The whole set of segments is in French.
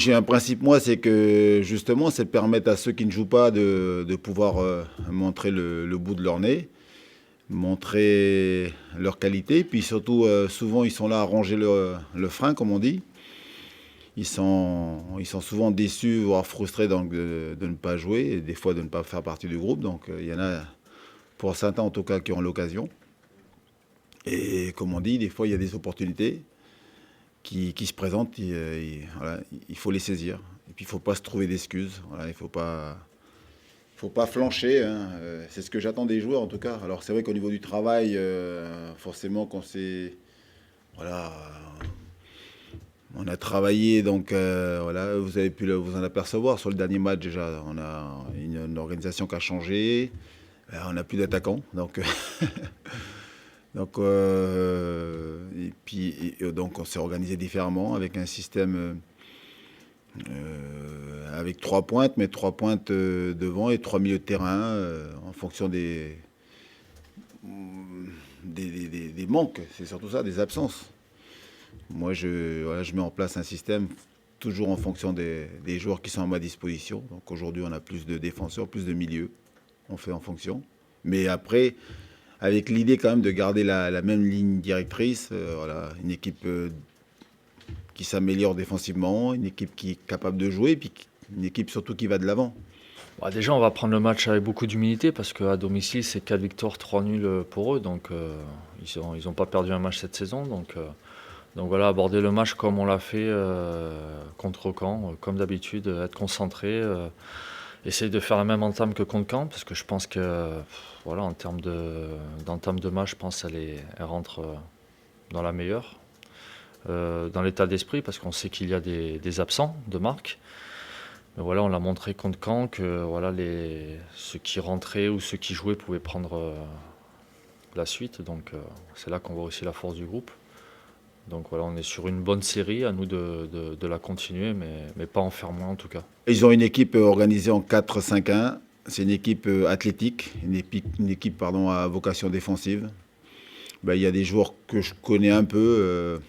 j'ai un principe, moi, c'est que justement, c'est de permettre à ceux qui ne jouent pas de pouvoir montrer le bout de leur nez, montrer leur qualité. Puis surtout, souvent, ils sont là à ranger le frein, comme on dit. Ils sont souvent déçus, voire frustrés donc, de ne pas jouer, et des fois de ne pas faire partie du groupe. Donc il y en a, pour certains en tout cas, qui ont l'occasion. Et comme on dit, des fois, il y a des opportunités qui se présentent, voilà, il faut les saisir. Et puis, il ne faut pas se trouver d'excuses. Voilà, il ne faut pas flancher, hein. C'est ce que j'attends des joueurs, en tout cas. Alors, c'est vrai qu'au niveau du travail, forcément, quand c'est... Voilà, on a travaillé, donc voilà, vous avez pu vous en apercevoir sur le dernier match déjà. On a une organisation qui a changé. On n'a plus d'attaquants, donc et puis donc on s'est organisé différemment avec un système avec 3 pointes, mais 3 pointes devant et 3 milieux de terrain en fonction des manques. C'est surtout ça, des absences. Moi, voilà, je mets en place un système toujours en fonction des joueurs qui sont à ma disposition. Donc aujourd'hui, on a plus de défenseurs, plus de milieux. On fait en fonction. Mais après, avec l'idée quand même de garder la même ligne directrice, voilà, une équipe qui s'améliore défensivement, une équipe qui est capable de jouer, et puis une équipe surtout qui va de l'avant. Bah, déjà, on va prendre le match avec beaucoup d'humilité parce qu'à domicile, c'est 4 victoires, 3 nuls pour eux. Donc, ils ont pas perdu un match cette saison. Donc voilà, aborder le match comme on l'a fait contre Caen, comme d'habitude, être concentré, essayer de faire la même entame que contre Caen, parce que je pense que voilà, d'entame de match, je pense qu'elle rentre dans la meilleure, dans l'état d'esprit, parce qu'on sait qu'il y a des absents de marque. Mais voilà, on l'a montré contre Caen que voilà, ceux qui rentraient ou ceux qui jouaient pouvaient prendre la suite. Donc c'est là qu'on voit aussi la force du groupe. Donc voilà, on est sur une bonne série, à nous de la continuer, mais pas en faire moins en tout cas. Ils ont une équipe organisée en 4-5-1. C'est une équipe athlétique, une équipe pardon, à vocation défensive. Ben, il y a des joueurs que je connais un peu.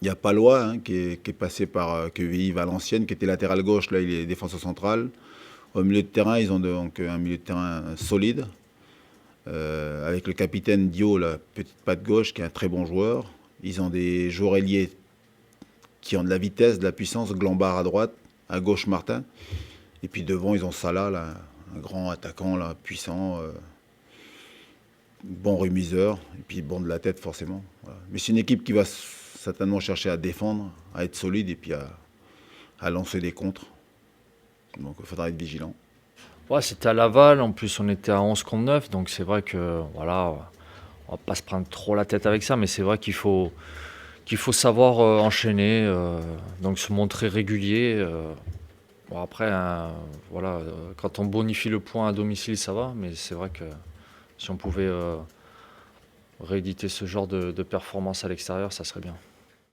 Il y a Palois hein, qui est passé par QVI Valenciennes, qui était latéral gauche, là il est défenseur central. Au milieu de terrain, ils ont donc un milieu de terrain solide, avec le capitaine Dio, la petite patte gauche, qui est un très bon joueur. Ils ont des joueurs ailiers qui ont de la vitesse, de la puissance, Glambard à droite, à gauche Martin. Et puis devant, ils ont Salah, là, un grand attaquant là, puissant, bon remiseur, et puis bon de la tête forcément. Voilà. Mais c'est une équipe qui va certainement chercher à défendre, à être solide et puis à lancer des contres. Donc il faudra être vigilant. Ouais, c'était à Laval, en plus on était à 11 contre 9, donc c'est vrai que voilà, on va pas se prendre trop la tête avec ça, mais c'est vrai qu'il faut savoir enchaîner, donc se montrer régulier. Bon après, voilà, quand on bonifie le point à domicile, ça va, mais c'est vrai que si on pouvait rééditer ce genre de performance à l'extérieur, ça serait bien.